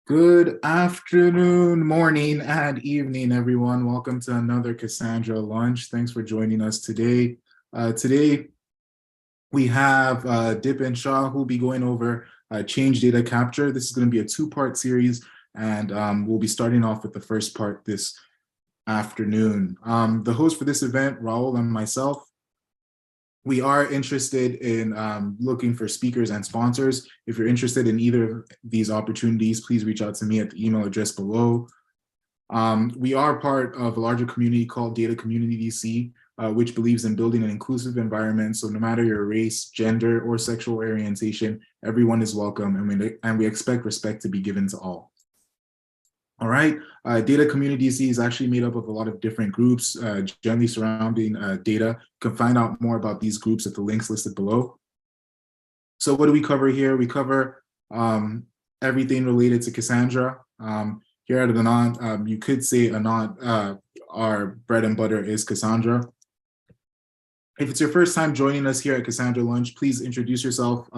Good afternoon, morning, and evening, everyone. Welcome to another Cassandra Lunch. Thanks for joining us today. Today, we have Dipan Shah, who will be going over change data capture. This is going to be a two-part series, and we'll be starting off with the first part this afternoon. The host for this event, Raul, and myself, we are interested in looking for speakers and sponsors. If you're interested in either of these opportunities, please reach out to me at the email address below. We are part of a larger community called Data Community DC, which believes in building an inclusive environment. So no matter your race, gender, or sexual orientation, everyone is welcome, and we expect respect to be given to all. All right, Data Community DC is actually made up of a lot of different groups, generally surrounding data. You can find out more about these groups at the links listed below. So what do we cover here? We cover everything related to Cassandra. Here at Anant, you could say Anant, our bread and butter is Cassandra. If it's your first time joining us here at Cassandra Lunch, please introduce yourself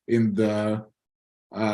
in the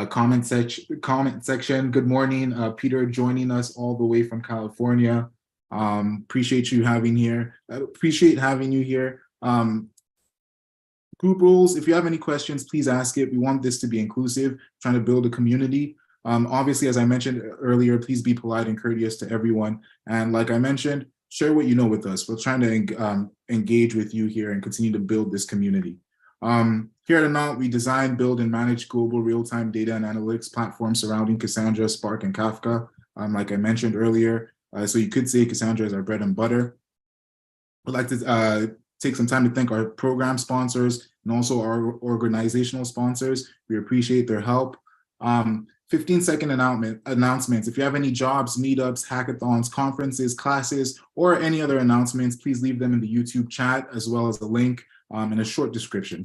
comment section. Good morning, Peter, joining us all the way from California. Appreciate you having here. Appreciate having you here. Group rules, if you have any questions, please ask it. We want this to be inclusive, trying to build a community. Obviously, as I mentioned earlier, please be polite and courteous to everyone. And like I mentioned, share what you know with us. We're trying to engage with you here and continue to build this community. Here at Anant, we design, build, and manage global real-time data and analytics platforms surrounding Cassandra, Spark, and Kafka, like I mentioned earlier. So you could say Cassandra is our bread and butter. I'd like to take some time to thank our program sponsors and also our organizational sponsors. We appreciate their help. 15-second announcements. If you have any jobs, meetups, hackathons, conferences, classes, or any other announcements, please leave them in the YouTube chat, as well as a link and a short description.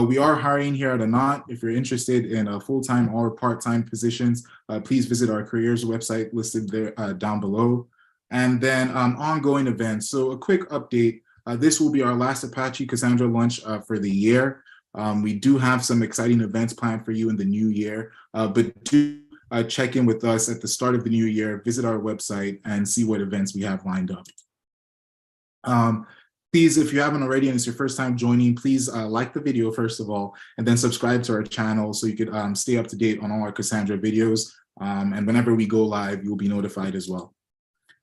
We are hiring here at Anant. If you're interested in full-time or part-time positions, please visit our careers website listed there down below. And then ongoing events. So a quick update. This will be our last Apache Cassandra Lunch for the year. We do have some exciting events planned for you in the new year, but do check in with us at the start of the new year, visit our website, and see what events we have lined up. Please, if you haven't already and it's your first time joining, please like the video first of all, and then subscribe to our channel so you could stay up to date on all our Cassandra videos. And whenever we go live, you'll be notified as well.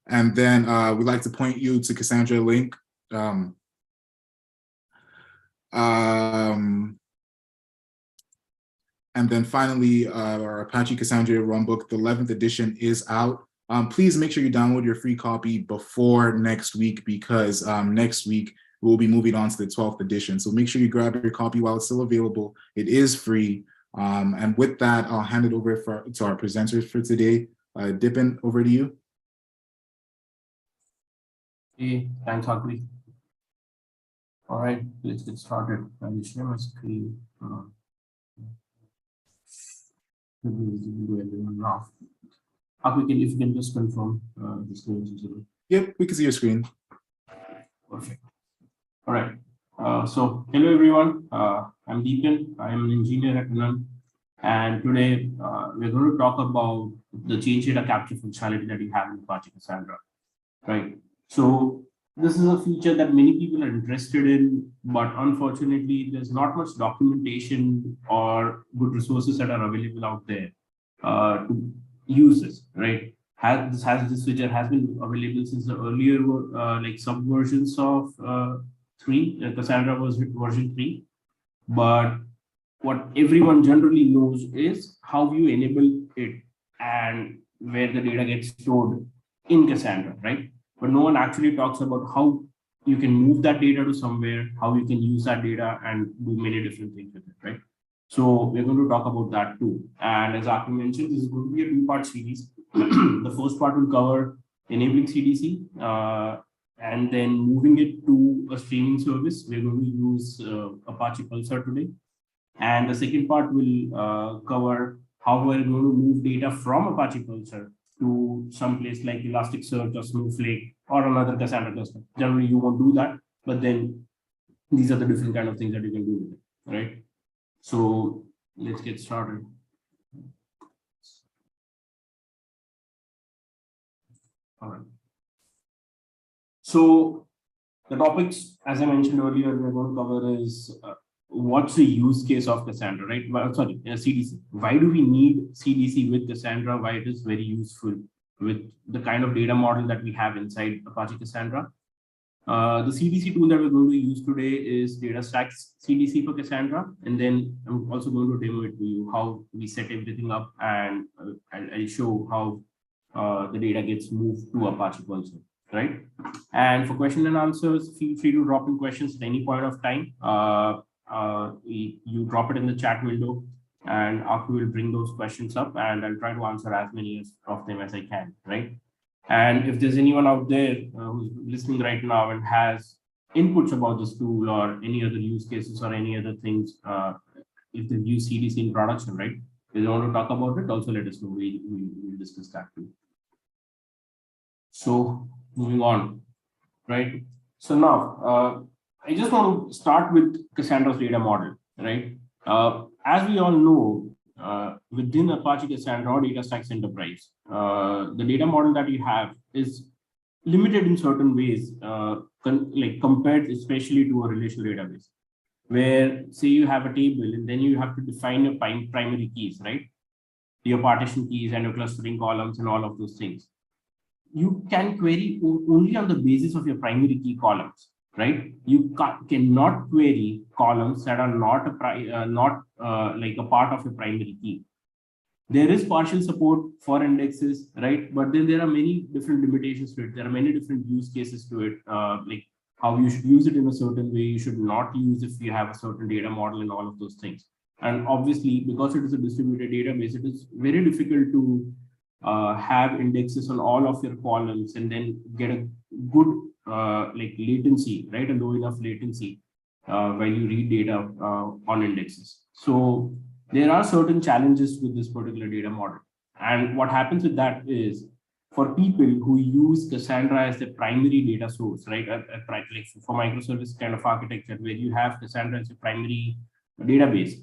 And then we'd like to point you to Cassandra.Link. And then finally, our Apache Cassandra Runbook, the 11th edition is out. Please make sure you download your free copy before next week, because next week we'll be moving on to the 12th edition. So make sure you grab your copy while it's still available. It is free. And with that, I'll hand it over to our presenters for today. Dipan, over to you. Hey, thanks, Agri. All right, let's get started. I will share my screen. Now. Agri, if you can just confirm the screen is visible. Yep, we can see your screen. Perfect. All right. So hello everyone. I'm Dipan. I am an engineer at Anant, and today we're going to talk about the change data capture functionality that you have in Apache Cassandra. Right. So this is a feature that many people are interested in, but unfortunately, there's not much documentation or good resources that are available out there to use this. Right. This feature has been available since the earlier like subversions of Cassandra was version 3, but what everyone generally knows is how you enable it and where the data gets stored in Cassandra, right? But no one actually talks about how you can move that data to somewhere, how you can use that data and do many different things with it, right? So we're going to talk about that too. And as Aki mentioned, this is going to be a two-part series. The first part will cover enabling CDC and then moving it to a streaming service. We're going to use Apache Pulsar today. And the second part will cover how we're going to move data from Apache Pulsar to some place like Elasticsearch or Snowflake or another Cassandra cluster. Generally, you won't do that, but then these are the different kind of things that you can do with it, right? So let's get started. All right. So the topics, as I mentioned earlier, we're going to cover is what's the use case of Cassandra, right? Well, sorry, CDC. Why do we need CDC with Cassandra? Why it is very useful with the kind of data model that we have inside Apache Cassandra. The CDC tool that we're going to use today is Datastax CDC for Cassandra. And then I'm also going to demo it to you how we set everything up, and I'll show how the data gets moved to Apache also, right? And for question and answers, feel free to drop in questions at any point of time. You drop it in the chat window, and Aku will bring those questions up, and I'll try to answer as many of them as I can, right? And if there's anyone out there who's listening right now and has inputs about this tool or any other use cases or any other things, if they've used CDC in production, right? If they want to talk about it, also let us know. We'll discuss that too. So moving on, right? So now, I just want to start with Cassandra's data model, right? As we all know, within Apache Cassandra or Datastax Enterprise, the data model that you have is limited in certain ways, like compared especially to a relational database, where say you have a table and then you have to define your primary keys, right? Your partition keys and your clustering columns and all of those things. You can query only on the basis of your primary key columns, right? You cannot query columns that are not like a part of your primary key. There is partial support for indexes, right? But then there are many different limitations to it. There are many different use cases to it, like how you should use it in a certain way. You should not use if you have a certain data model and all of those things. And obviously, because it is a distributed database, it is very difficult to have indexes on all of your columns and then get a good like latency, right? A low enough latency while you read data on indexes. So there are certain challenges with this particular data model. And what happens with that is, for people who use Cassandra as the primary data source, right? Like for microservice kind of architecture, where you have Cassandra as a primary database,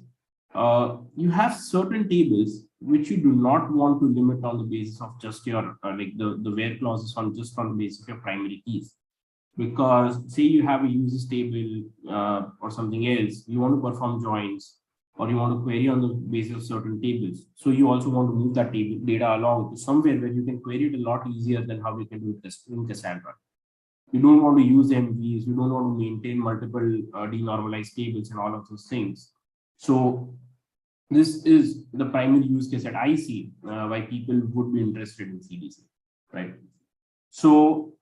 you have certain tables which you do not want to limit on the basis of just your like the where clauses on just on the basis of your primary keys. Because say you have a users table or something else, you want to perform joins, or you want to query on the basis of certain tables. So you also want to move that table data along to somewhere where you can query it a lot easier than how we can do it in Cassandra. You don't want to use MVs, you don't want to maintain multiple denormalized tables and all of those things. So this is the primary use case that I see why people would be interested in CDC, right? So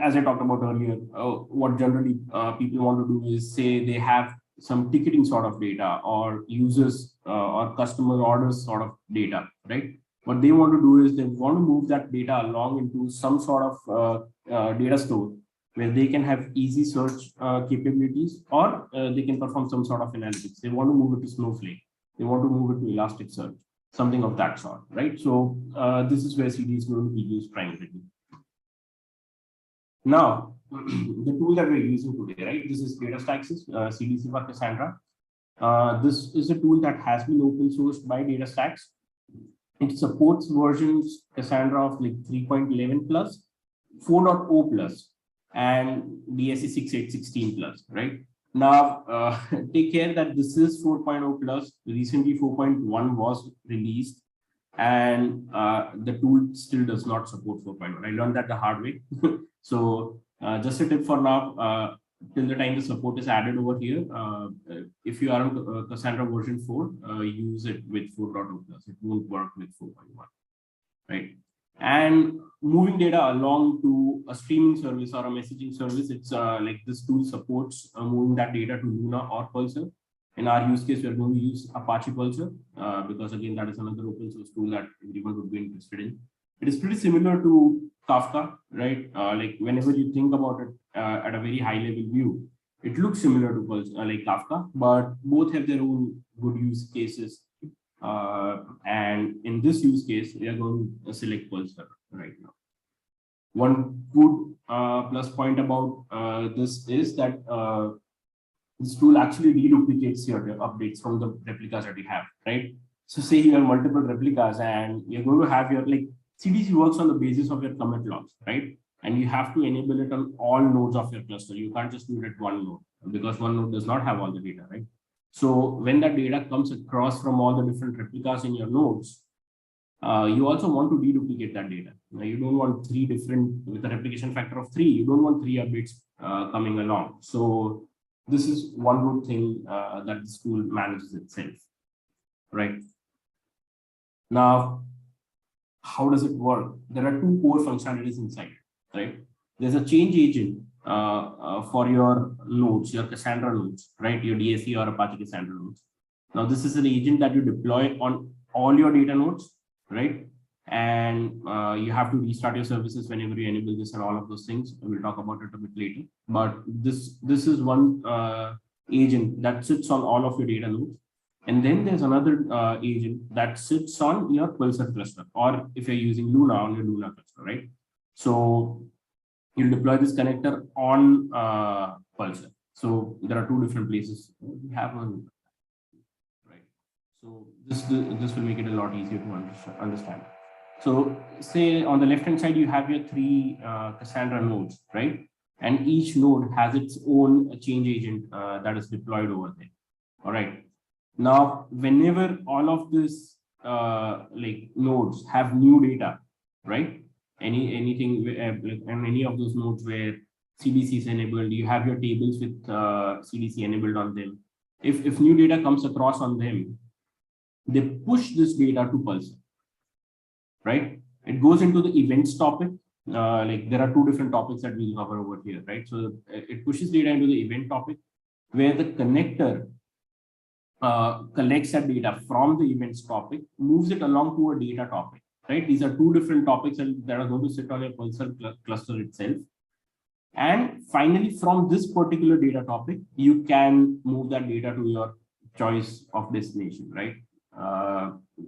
as I talked about earlier, what generally people want to do is say they have some ticketing sort of data or users or customer orders sort of data, right? What they want to do is they want to move that data along into some sort of data store where they can have easy search capabilities, or they can perform some sort of analytics. They want to move it to Snowflake. They want to move it to Elasticsearch, something of that sort, right? So this is where CD is going to be used primarily. Now, the tool that we're using today, right? This is Datastax's CDC for Cassandra. This is a tool that has been open sourced by Datastax. It supports versions Cassandra of like 3.11 plus, 4.0 plus, and DSC 6.8.16 plus, right? Now, take care that this is 4.0 plus. Recently, 4.1 was released, and the tool still does not support 4.1. I learned that the hard way. So just a tip for now, till the time the support is added over here, if you are on Cassandra version 4, use it with 4.0 plus. It won't work with 4.1, right? And moving data along to a streaming service or a messaging service, it's like this tool supports moving that data to Luna or Pulsar. In our use case, we're going to use Apache Pulsar because again, that is another open source tool that everyone would be interested in. It is pretty similar to Kafka, right? Like whenever you think about it at a very high level view, it looks similar to Pulsar, like Kafka, but both have their own good use cases. And in this use case, we are going to select Pulsar right now. One good plus point about this is that this tool actually deduplicates your updates from the replicas that you have, right? So say you have multiple replicas and you're going to have your, like, CDC works on the basis of your commit logs, right? And you have to enable it on all nodes of your cluster. You can't just do it at one node because one node does not have all the data, right? So when that data comes across from all the different replicas in your nodes, you also want to deduplicate that data. Now, you don't want three different, with a replication factor of 3, you don't want 3 updates coming along. So this is one good thing that this tool manages itself, right? Now, how does it work? There are 2 core functionalities inside, right? There's a change agent for your nodes, your Cassandra nodes, right? Your DSC or Apache Cassandra nodes. Now, this is an agent that you deploy on all your data nodes, right? And you have to restart your services whenever you enable this and all of those things. We'll talk about it a bit later. But this is one agent that sits on all of your data nodes. And then there's another agent that sits on your Pulsar cluster, or if you're using Luna, on your Luna cluster, right? So you'll deploy this connector on Pulsar. So there are 2 different places. We have one, right? So this will make it a lot easier to understand. So say on the left-hand side, you have your 3 Cassandra nodes, right? And each node has its own change agent that is deployed over there. All right. Now, whenever all of these like nodes have new data, right? Anything and any of those nodes where CDC is enabled, you have your tables with CDC enabled on them. If new data comes across on them, they push this data to Pulsar, right? It goes into the events topic. Like there are 2 different topics that we'll cover over here, right? So it pushes data into the event topic, where the connector collects that data from the events topic, moves it along to a data topic, right? These are 2 different topics that are going to sit on your Pulsar cluster itself. And finally, from this particular data topic, you can move that data to your choice of destination, right?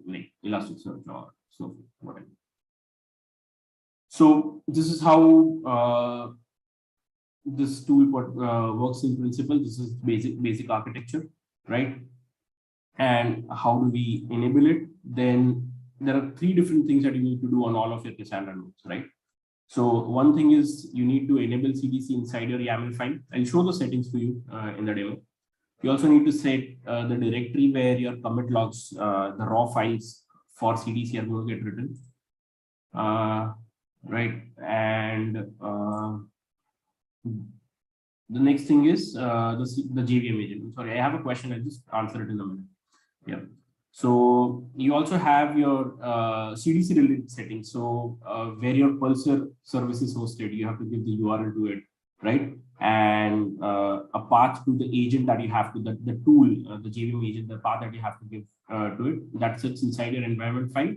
Like Elasticsearch or so whatever. So this is how this tool works in principle. This is basic architecture, right? And how do we enable it? Then there are 3 different things that you need to do on all of your Cassandra nodes, right? So one thing is you need to enable CDC inside your YAML file. I'll show the settings to you in the demo. You also need to set the directory where your commit logs, the raw files for CDC are going to get written, right? And the next thing is the JVM agent. I'm sorry, I have a question. I'll just answer it in a minute. Yeah. So you also have your CDC related settings. So where your Pulsar service is hosted, you have to give the URL to it, right? And a path to the agent that you have to, the tool, the JVM agent, the path that you have to give to it, that sits inside your environment file.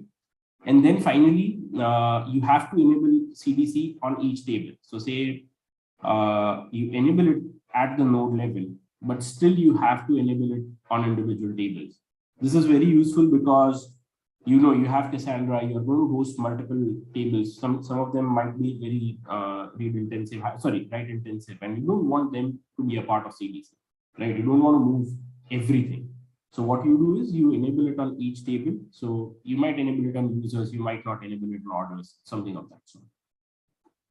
And then finally, you have to enable CDC on each table. So say you enable it at the node level, but still you have to enable it on individual tables. This is very useful because you have Cassandra, you're going to host multiple tables. Some of them might be very write intensive, and you don't want them to be a part of CDC, right? You don't want to move everything. So what you do is you enable it on each table. So you might enable it on users, you might not enable it on orders, something of that sort.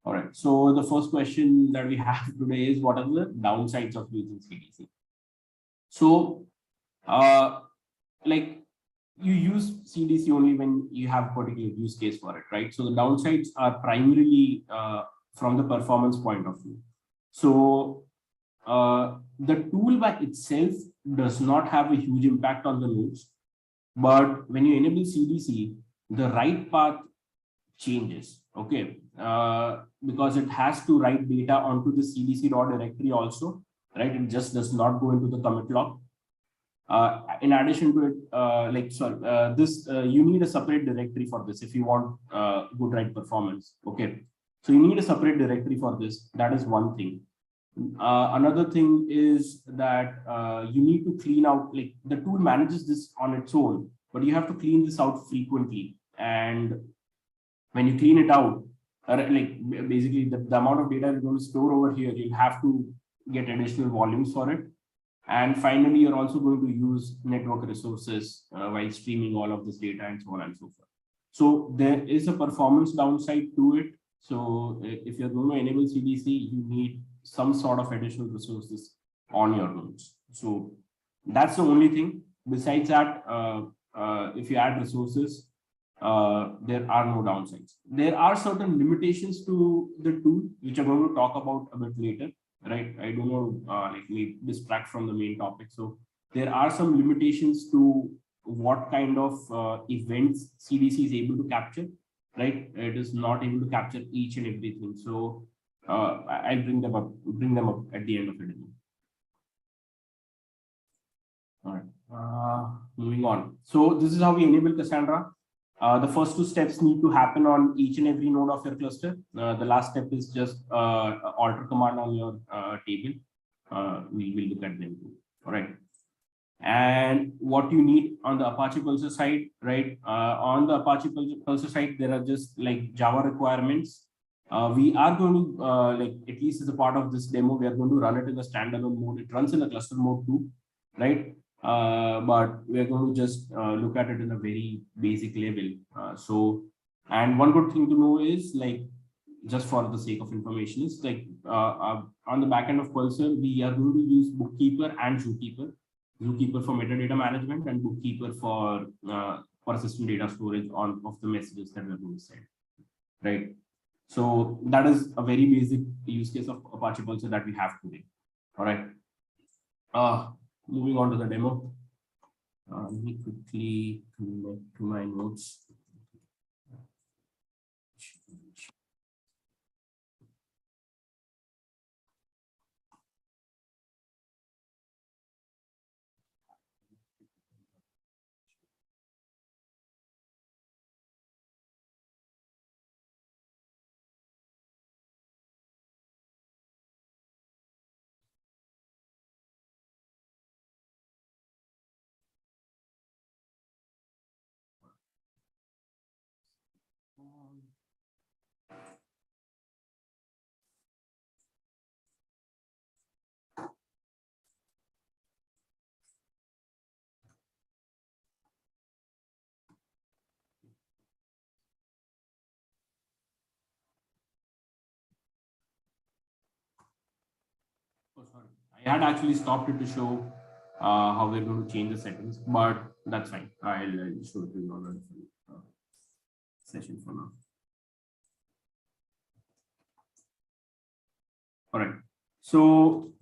All right. So the first question that we have today is, what are the downsides of using CDC? So like you use CDC only when you have a particular use case for it, right? So the downsides are primarily from the performance point of view. So the tool by itself does not have a huge impact on the nodes, but when you enable CDC, the write path changes, okay? Because it has to write data onto the CDC raw directory also, right? It just does not go into the commit log. In addition to it, you need a separate directory for this if you want good write performance. Okay, so you need a separate directory for this. That is one thing. Another thing is that you need to clean out, like the tool manages this on its own, but you have to clean this out frequently. And when you clean it out, like basically the amount of data you're going to store over here, you'll have to get additional volumes for it. And finally, you're also going to use network resources while streaming all of this data and so on and so forth. So there is a performance downside to it. So if you're going to enable CDC, you need some sort of additional resources on your nodes. So that's the only thing. Besides that, if you add resources, there are no downsides. There are certain limitations to the tool, which I'm going to talk about a bit later, right? I don't want to like distract from the main topic. So there are some limitations to what kind of events CDC is able to capture, right? It is not able to capture each and everything. So I'll bring them up at the end of the demo. All right, moving on. So this is how we enable Cassandra. The first two steps need to happen on each and every node of your cluster. The last step is just alter command on your table. We will look at them too. All right. And what you need on the Apache Pulsar side, right? On the Apache Pulsar side, there are just like Java requirements. We are going to, like, at least as a part of this demo, we are going to run it in a standalone mode. It runs in a cluster mode too, right? But we are going to just look at it in a very basic level. And one good thing to know is, like, just for the sake of information, is like on the backend of Pulsar, we are going to use Bookkeeper and Zookeeper. Zookeeper for metadata management and Bookkeeper for persistent data storage of the messages that we're going to send, right? So that is a very basic use case of Apache Pulsar that we have today. All right. Moving on to the demo. Let me quickly connect to my notes. Oh, sorry. I had actually stopped it to show how we're going to change the settings, but that's fine. I'll show it to you on a different session for now. All right. So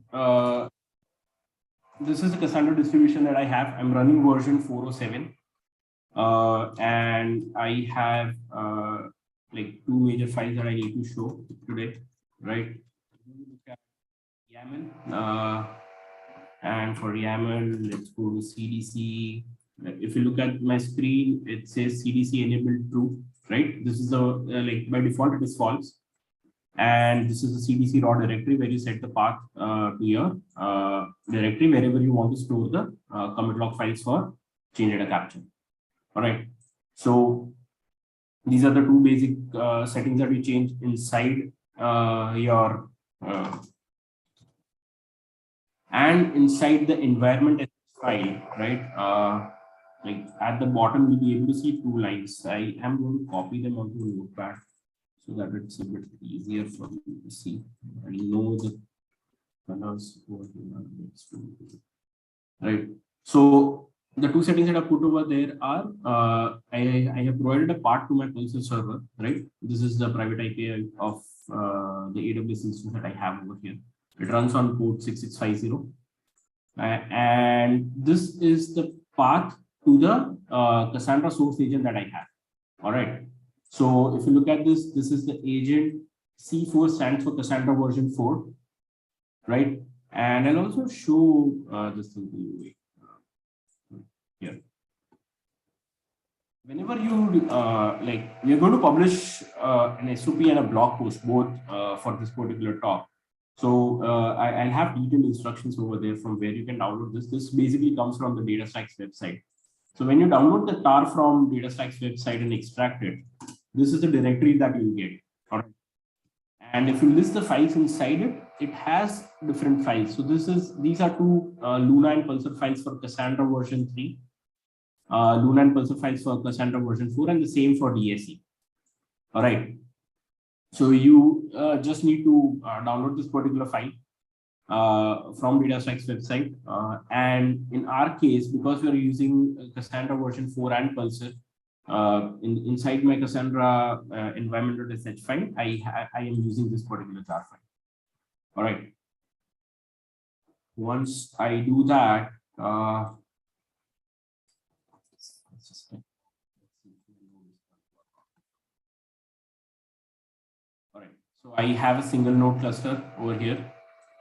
this is the Cassandra distribution that I have. I'm running version 407. And I have like two major files that I need to show today, right? YAML, and for YAML, let's go to CDC. If you look at my screen, it says CDC enabled true, right? This is the like by default it is false, and this is the CDC raw directory where you set the path to your directory wherever you want to store the commit log files for change data capture. All right. So these are the two basic settings that we change inside your and inside the environment file, right? Like at the bottom, you'll be able to see two lines. I am going to copy them onto a notepad so that it's a bit easier for you to see. I know the colors over here. Right. So the two settings that I put over there are I have provided a path to my Pulsar server, right? This is the private IP of the AWS instance that I have over here. It runs on port 6650. And this is the path to the Cassandra source agent that I have. All right. So if you look at this, this is the agent. C4 stands for Cassandra version 4, right? And I'll also show this thing to you here. Whenever you like, we're going to publish an SOP and a blog post both for this particular talk. So I'll have detailed instructions over there from where you can download this. This basically comes from the Datastax website. So when you download the tar from Datastax website and extract it, this is the directory that you'll get. All right. And if you list the files inside it, it has different files. So these are two Luna and Pulsar files for Cassandra version 3. Luna and Pulsar files for Cassandra version 4, and the same for DSE. All right. So you just need to download this particular file from Datastax website. And in our case, because we are using Cassandra version 4 and Pulsar, inside my Cassandra environment.sh file, I am using this particular jar file. All right. Once I do that, all right. So I have a single node cluster over here,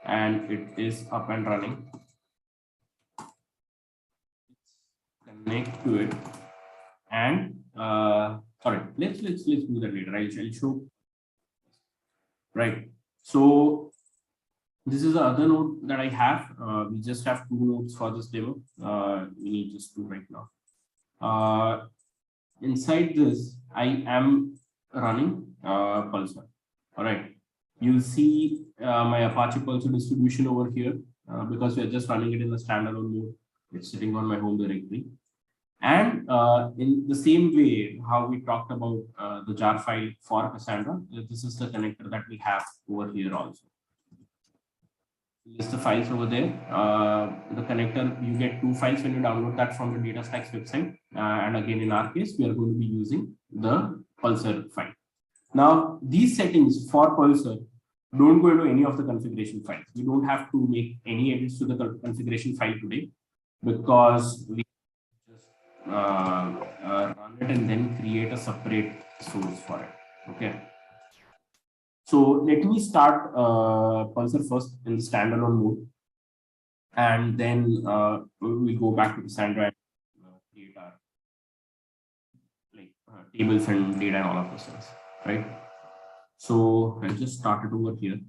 and it is up and running. Connect to it, and sorry, let's do that later. I'll show. Right. So this is the other node that I have. We just have 2 nodes for this demo. We need just 2 right now. Inside this, I am running Pulsar. All right. You'll see my Apache Pulsar distribution over here because we are just running it in the standalone mode. It's sitting on my home directory. And in the same way, how we talked about the jar file for Cassandra, this is the connector that we have over here also. List the files over there. The connector, you get 2 files when you download that from the Datastax website. And again, in our case, we are going to be using the Pulsar file. Now, these settings for Pulsar don't go into any of the configuration files. We don't have to make any edits to the configuration file today because we just run it and then create a separate source for it. Okay. So let me start Pulsar first in the standalone mode, and then we go back to Cassandra and create our tables and data and all of those things, right? So I'll just start it over here.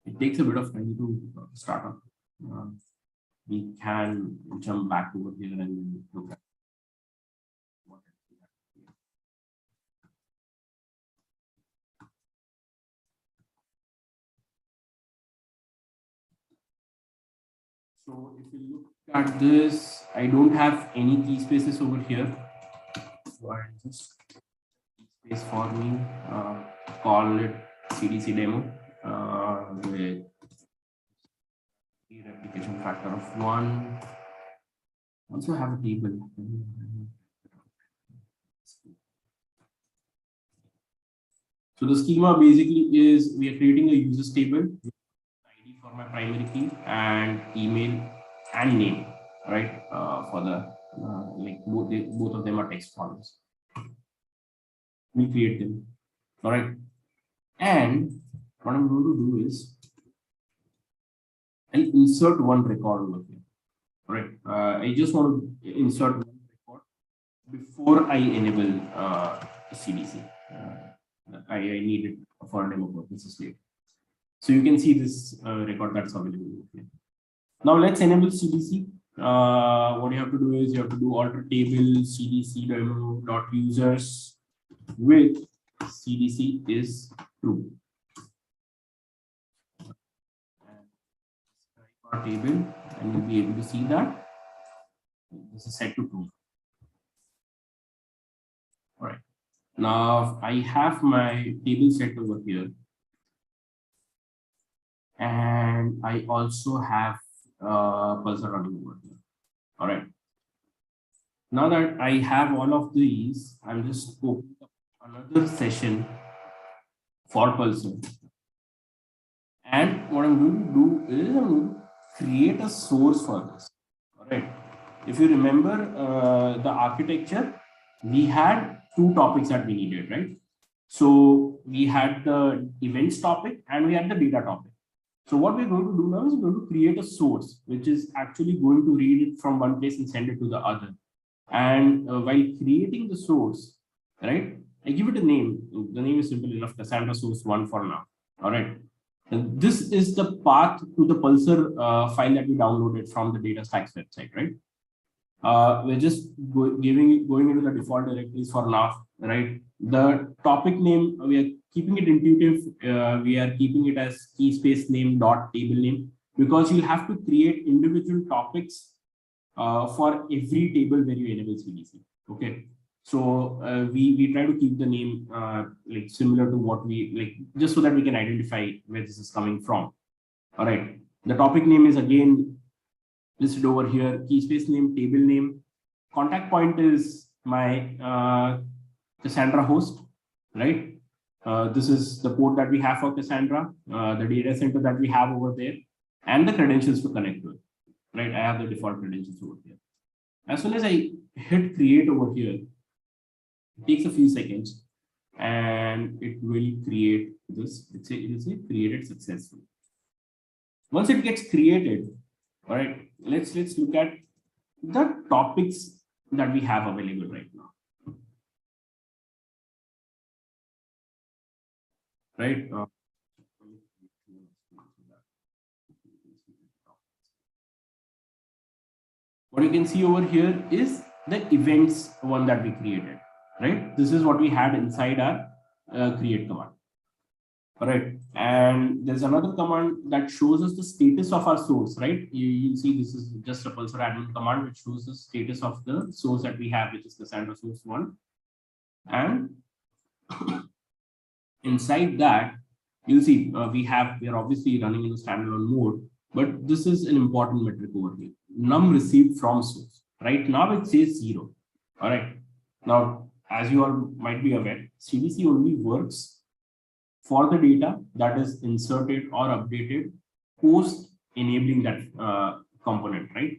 It takes a bit of time to start up. We can jump back over here and look at what we have here. So if you look at this, I don't have any key spaces over here. So I'll just space for me, call it CDC demo with the replication factor of 1. Also have a table. So the schema basically is we are creating a users table, ID for my primary key and email and name, right? For the both of them are text forms. We create them. All right. And what I'm going to do is I'll insert one record over here. All right. I just want to insert one record before I enable CDC. I need it for demo purposes later. So you can see this record that's available here. Now let's enable CDC. What you have to do is you have to do alter table CDC demo.users with CDC is true. Our table, and you'll be able to see that this is set to true. All right. Now I have my table set over here, and I also have Pulsar running over here. All right. Now that I have all of these, I'm just opening up another session for Pulsar. And what I'm going to do is I'm going to create a source for this. All right. If you remember the architecture, we had 2 topics that we needed, right? So we had the events topic and we had the data topic. So what we're going to do now is we're going to create a source, which is actually going to read it from one place and send it to the other. And while creating the source, right, I give it a name. The name is simple enough, Cassandra source 1 for now. All right. And this is the path to the Pulsar file that we downloaded from the Datastax website, right? We're just going into the default directories for now, right? The topic name, we are keeping it intuitive. We are keeping it as key space name dot table name, because you have to create individual topics for every table where you enable CDC. Okay. So we try to keep the name like similar to what we like, just so that we can identify where this is coming from. All right. The topic name is again listed over here. Key space name, table name. Contact point is my Cassandra host, right? This is the port that we have for Cassandra, the data center that we have over there, and the credentials to connect to it, right? I have the default credentials over here. As soon as I hit create over here, it takes a few seconds and it will create this. It will say created successfully. Once it gets created, all right, let's look at the topics that we have available right now. Right. What you can see over here is the events one that we created, right? This is what we had inside our create command. All right. And there's another command that shows us the status of our source, right? You see this is just a pulsar admin command which shows the status of the source that we have, which is Cassandra source 1. And inside that, you'll see we are obviously running in the standalone mode, but this is an important metric over here. Num received from source. Right now it says 0. All right. Now, as you all might be aware, CDC only works for the data that is inserted or updated post enabling that component, right?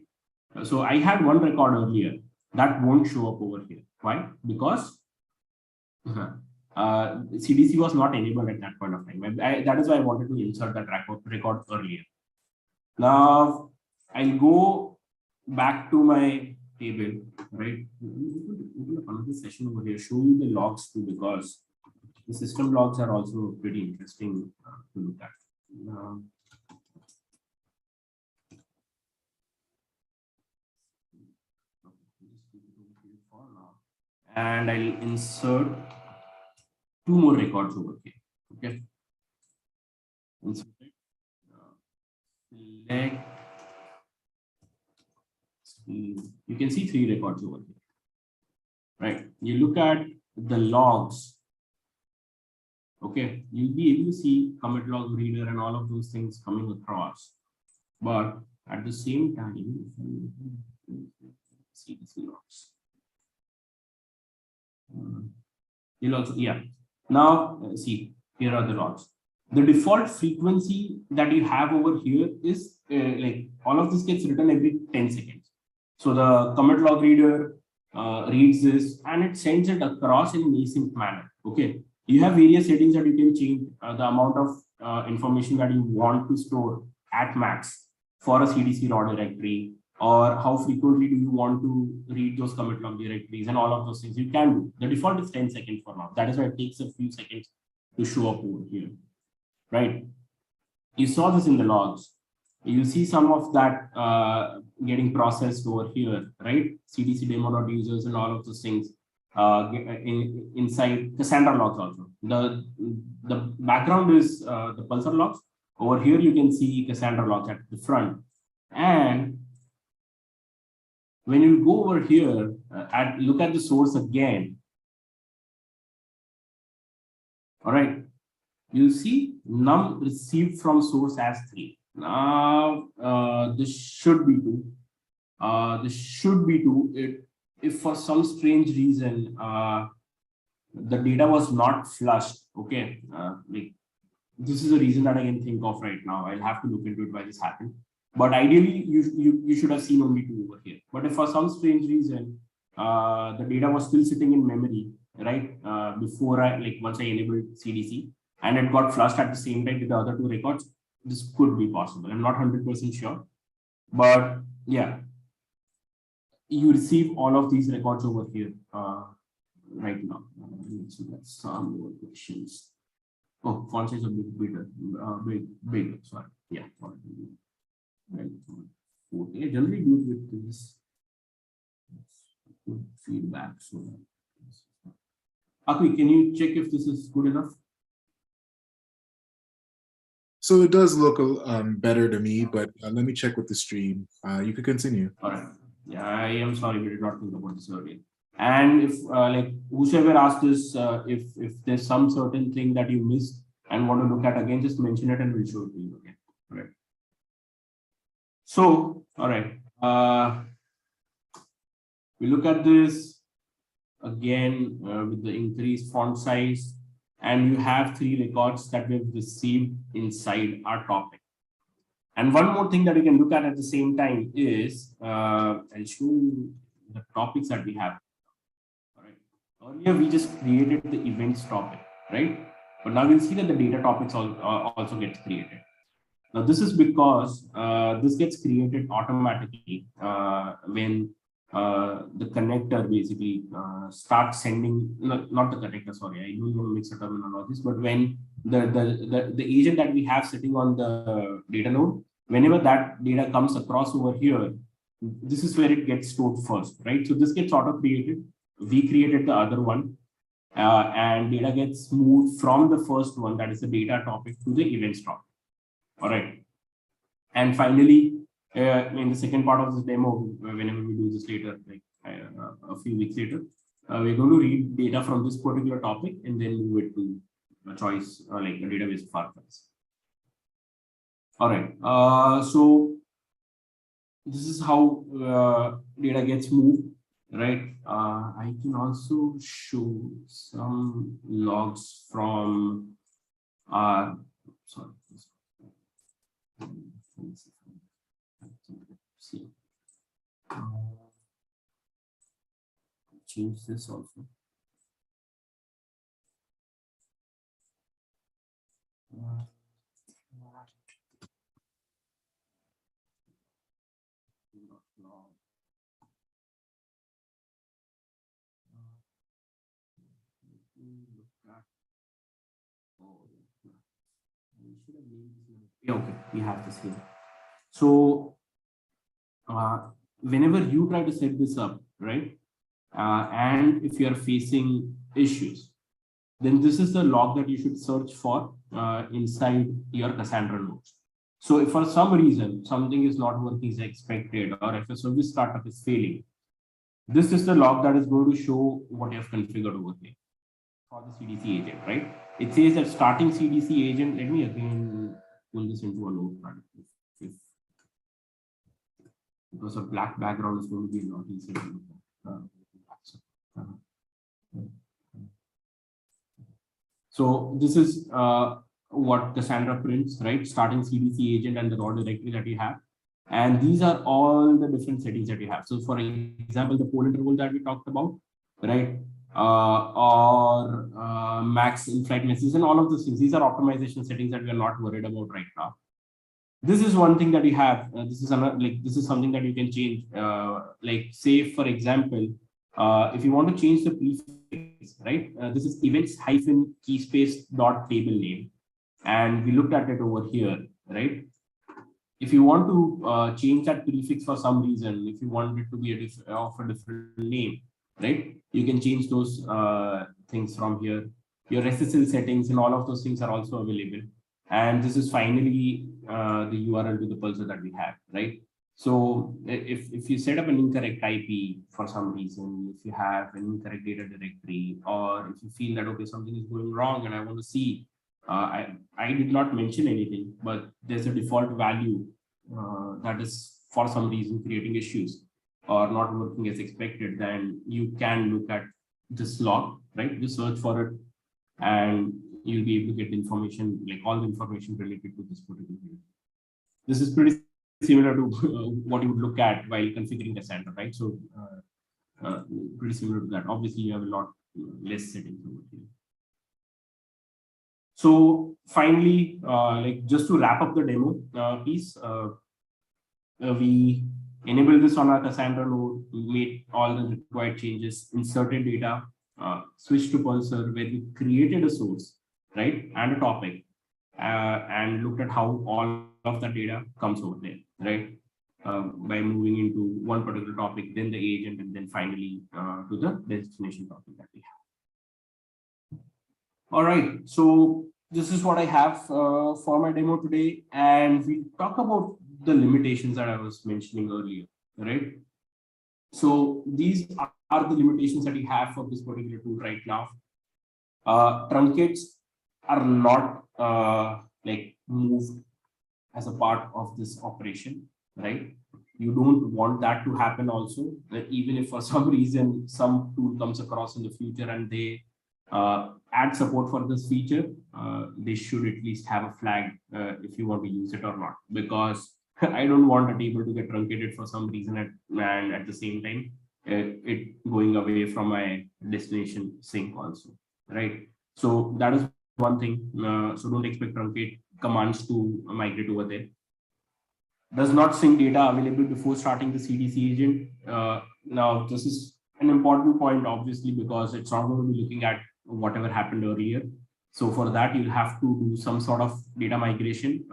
So I had one record earlier that won't show up over here. Why? Because CDC was not enabled at that point of time. That is why I wanted to insert that record earlier. Now I'll go back to my table, right? Open up another session over here, show you the logs too, because the system logs are also pretty interesting to look at. And I'll insert 2 more records over here. Okay. Insert it. Select. You can see 3 records over here. Right. You look at the logs. Okay, you'll be able to see commit log reader and all of those things coming across. But at the same time, see the logs. You'll also, yeah. Now, see, here are the logs. The default frequency that you have over here is like all of this gets written every 10 seconds. So the commit log reader reads this and it sends it across in an async manner. Okay. You have various settings that you can change the amount of information that you want to store at max for a CDC raw directory, or how frequently do you want to read those commit log directories and all of those things you can do. The default is 10 seconds for now. That is why it takes a few seconds to show up over here, right? You saw this in the logs. You see some of that getting processed over here, right? CDC demo.users and all of those things. Inside Cassandra logs also. The background is the pulsar logs. Over here you can see Cassandra logs at the front. And when you go over here and look at the source again, all right, you'll see num received from source as 3. Now this should be 2. This should be 2. If for some strange reason the data was not flushed, okay, like this is a reason that I can think of right now. I'll have to look into it why this happened. But ideally, you should have seen only 2 over here. But if for some strange reason the data was still sitting in memory, right, before once I enabled CDC, and it got flushed at the same time with the other 2 records, this could be possible. I'm not 100% sure, but yeah. You receive all of these records over here right now. So that's some more questions. Oh, font size a bit bigger, big. Sorry, yeah. Right. Okay, generally do it with this good feedback. So, Akwi, can you check if this is good enough? So it does look better to me, but let me check with the stream. You could continue. All right. Yeah, I am sorry, we did not think about this earlier. And if like whosoever asked this, if there's some certain thing that you missed and want to look at again, just mention it and we'll show it to you again. All right. So, all right. We look at this again with the increased font size, and you have 3 records that we've received inside our topic. And one more thing that you can look at the same time is I'll show you the topics that we have. All right. Earlier, we just created the events topic, right? But now we'll see that the data topics also gets created. Now, this is because this gets created automatically when the connector basically starts sending, not the connector, sorry, I don't want to mix the terminologies, but when the agent that we have sitting on the data node, whenever that data comes across over here, this is where it gets stored first, right? So this gets auto-created. We created the other one, and data gets moved from the first one, that is the data topic, to the events topic. All right. And finally, in the second part of this demo, whenever we do this later, like a few weeks later, we're going to read data from this particular topic and then move it to a choice, like a database of our choice. All right. So this is how data gets moved, right? I can also show some logs from our, sorry. See, change this also. Yeah, okay, we have this here. So whenever you try to set this up, right, and if you are facing issues, then this is the log that you should search for inside your Cassandra nodes. So if for some reason something is not working as expected, or if a service startup is failing, this is the log that is going to show what you have configured over there for the CDC agent, right? It says that starting CDC agent. Let me again pull this into a notepad. Because a black background is going to be a lot easier to look at. So this is what Cassandra prints, right? Starting CDC agent and the raw directory that you have. And these are all the different settings that you have. So for example, the poll interval that we talked about, right? Or max in-flight messages and all of those things. These are optimization settings that we are not worried about right now. This is one thing that you have. This is another, like, this is something that you can change. Like, say, for example, if you want to change the prefix, right? This is events-keyspace.table name. And we looked at it over here, right? If you want to change that prefix for some reason, if you want it to be of a different name, right? You can change those things from here. Your SSL settings and all of those things are also available. And this is finally the URL to the pulsar that we have, right? So if you set up an incorrect IP for some reason, if you have an incorrect data directory, or if you feel that, okay, something is going wrong and I want to see, I did not mention anything, but there's a default value that is for some reason creating issues or not working as expected, then you can look at this log, right? Just search for it and you'll be able to get information, like all the information related to this particular thing. This is pretty similar to what you would look at while configuring Cassandra, right? So pretty similar to that. Obviously, you have a lot less settings over here. So finally, like just to wrap up the demo piece, we enabled this on our Cassandra node, we made all the required changes, inserted data, switched to Pulsar, where we created a source, right, and a topic, and looked at how all of the data comes over there, right, by moving into one particular topic, then the agent, and then finally to the destination topic that we have. All right, so this is what I have for my demo today, and we talk about the limitations that I was mentioning earlier, right? So these are the limitations that you have for this particular tool right now. Truncates are not like moved as a part of this operation, right? You don't want that to happen also, even if for some reason some tool comes across in the future and they add support for this feature, they should at least have a flag if you want to use it or not, because I don't want a table to get truncated for some reason and at the same time it going away from my destination sink also, right? So that is one thing. So don't expect truncate commands to migrate over there. Does not sync data available before starting the CDC agent. Now, this is an important point, obviously, because it's not going to be looking at whatever happened earlier. So for that, you'll have to do some sort of data migration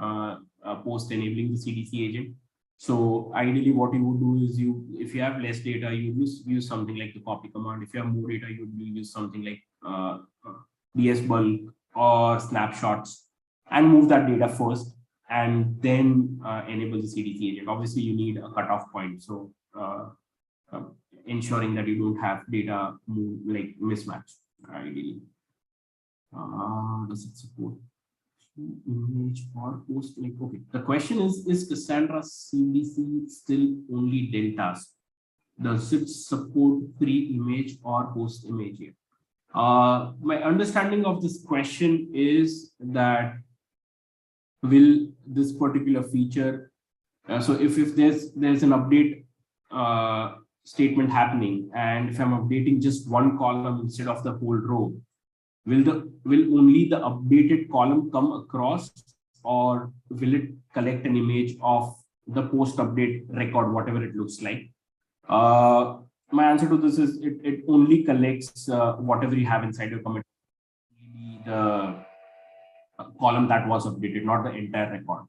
post enabling the CDC agent. So ideally, what you would do is if you have less data, you use something like the copy command. If you have more data, you use something like DS bulk or snapshots and move that data first and then enable the CDC agent. Obviously, you need a cutoff point. So ensuring that you don't have data move like mismatch ideally. Does it support image or post? Like, okay. The question is Cassandra CDC still only deltas? Does it support pre-image or post-image here? My understanding of this question is that will this particular feature, so if there's an update statement happening, and if I'm updating just one column instead of the whole row, will only the updated column come across, or will it collect an image of the post update record, whatever it looks like? My answer to this is it only collects whatever you have inside your commit, the column that was updated, not the entire record.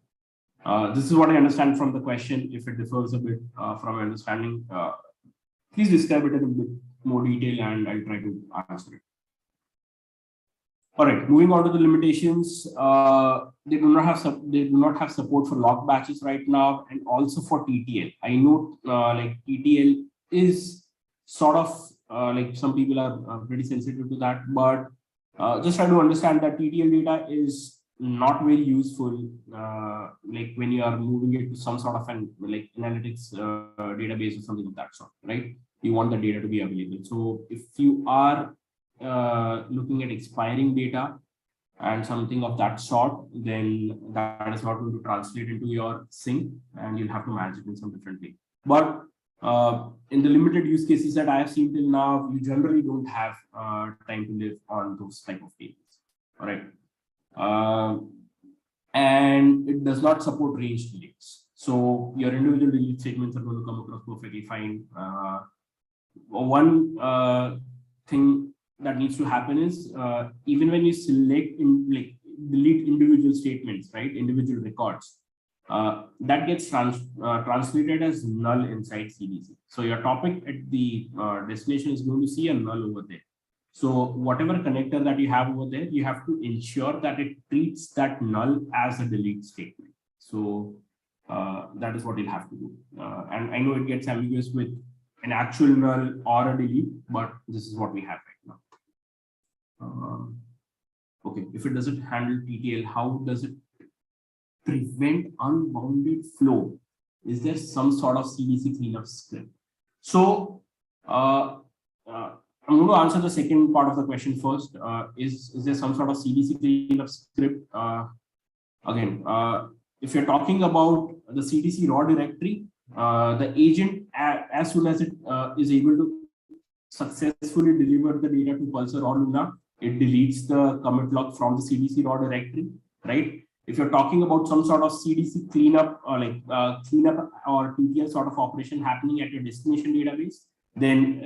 This is what I understand from the question. If it differs a bit from my understanding, please describe it in a bit more detail and I'll try to answer it. All right, moving on to the limitations. They do not have support for log batches right now, and also for TTL. I know like TTL is sort of like some people are pretty sensitive to that, but just try to understand that TTL data is not very useful like when you are moving it to some sort of an like analytics database or something of that sort, right? You want the data to be available. So if you are looking at expiring data and something of that sort, then that is not going to translate into your sync and you'll have to manage it in some different way. But in the limited use cases that I have seen till now, you generally don't have time to live on those type of tables. All right. And it does not support range deletes. So your individual delete statements are going to come across perfectly fine. One thing that needs to happen is even when you select delete individual statements, right, individual records, that gets translated as null inside CDC. So your topic at the destination is going to see a null over there. So whatever connector that you have over there, you have to ensure that it treats that null as a delete statement. So that is what you'll have to do. And I know it gets ambiguous with an actual null or a delete, but this is what we have right now. Okay, if it doesn't handle TTL, how does it prevent unbounded flow? Is there some sort of CDC cleanup script? So I'm going to answer the second part of the question first. Is there some sort of CDC cleanup script? Again, if you're talking about the CDC raw directory, the agent, as soon as it is able to successfully deliver the data to Pulsar or Luna, it deletes the commit log from the CDC raw directory, right? If you're talking about some sort of CDC cleanup or cleanup or TTL sort of operation happening at your destination database, then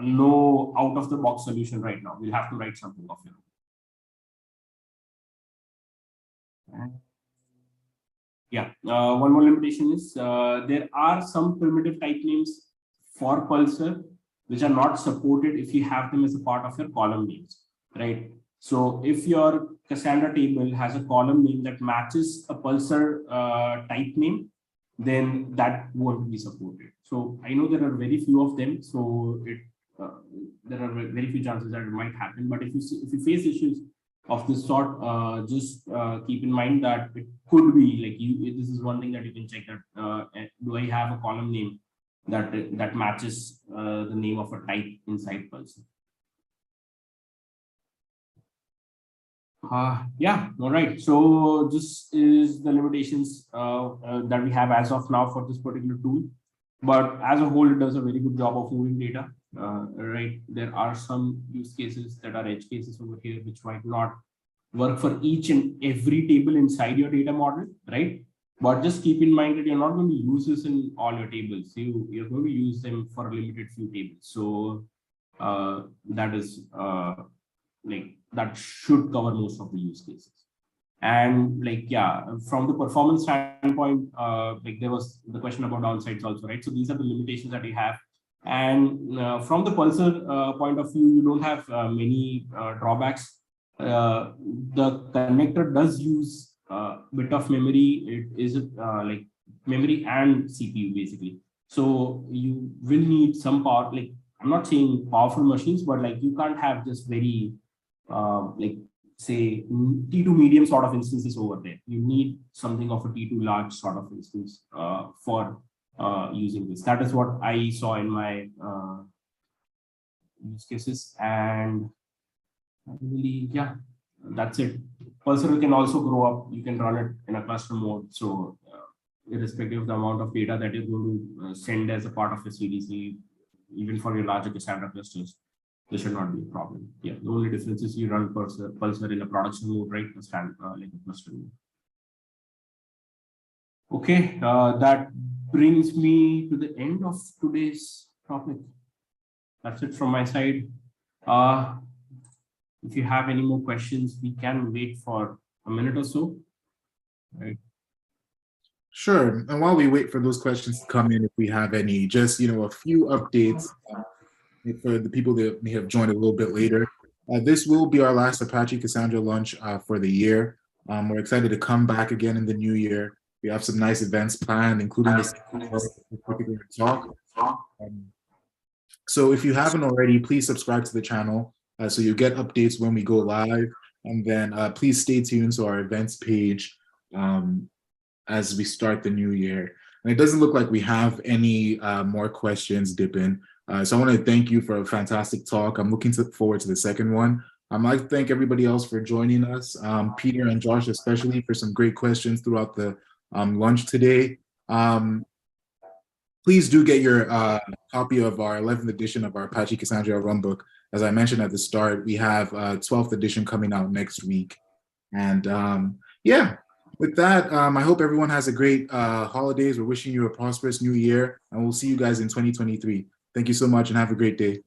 no out of the box solution right now. We'll have to write something of your own. Yeah, one more limitation is there are some primitive type names for Pulsar which are not supported if you have them as a part of your column names, right? So if your Cassandra table has a column name that matches a Pulsar type name, then that won't be supported. So I know there are very few of them, so there are very few chances that it might happen. But if you face issues of this sort, just keep in mind that it could be like this is one thing that you can check, that do I have a column name that matches the name of a type inside Pulsar. Yeah, all right. So this is the limitations that we have as of now for this particular tool. But as a whole, it does a very good job of moving data. Right. There are some use cases that are edge cases over here, which might not work for each and every table inside your data model, right? But just keep in mind that you're not going to use this in all your tables. You're going to use them for a limited few tables. So that is like that should cover most of the use cases. And like, yeah, from the performance standpoint, like there was the question about downsides also, right? So these are the limitations that we have. And from the Pulsar point of view, you don't have many drawbacks. The connector does use a bit of memory. It is like memory and CPU basically. So you will need some power. Like I'm not saying powerful machines, but like you can't have just very like say T2 medium sort of instances over there. You need something of a T2 large sort of instance for using this. That is what I saw in my use cases. And really, yeah, that's it. Pulsar can also grow up. You can run it in a cluster mode. So irrespective of the amount of data that you're going to send as a part of a CDC, even for your larger Cassandra clusters, this should not be a problem. Yeah, the only difference is you run Pulsar in a production mode, right? Like a cluster mode. Okay, that brings me to the end of today's topic. That's it from my side. If you have any more questions, we can wait for a minute or so. Right. Sure. And while we wait for those questions to come in, if we have any, just a few updates for the people that may have joined a little bit later. This will be our last Apache Cassandra Lunch for the year. We're excited to come back again in the new year. We have some nice events planned, including this particular talk. So if you haven't already, please subscribe to the channel so you get updates when we go live. And then please stay tuned to our events page as we start the new year. And it doesn't look like we have any more questions, Dipan. So I want to thank you for a fantastic talk. I'm looking forward to the second one. I'd like to thank everybody else for joining us, Peter and Josh especially, for some great questions throughout the lunch today. Please do get your copy of our 11th edition of our Apache Cassandra Runbook. As I mentioned at the start, we have 12th edition coming out next week. And yeah, with that, I hope everyone has a great holidays. We're wishing you a prosperous new year, and we'll see you guys in 2023. Thank you so much and have a great day.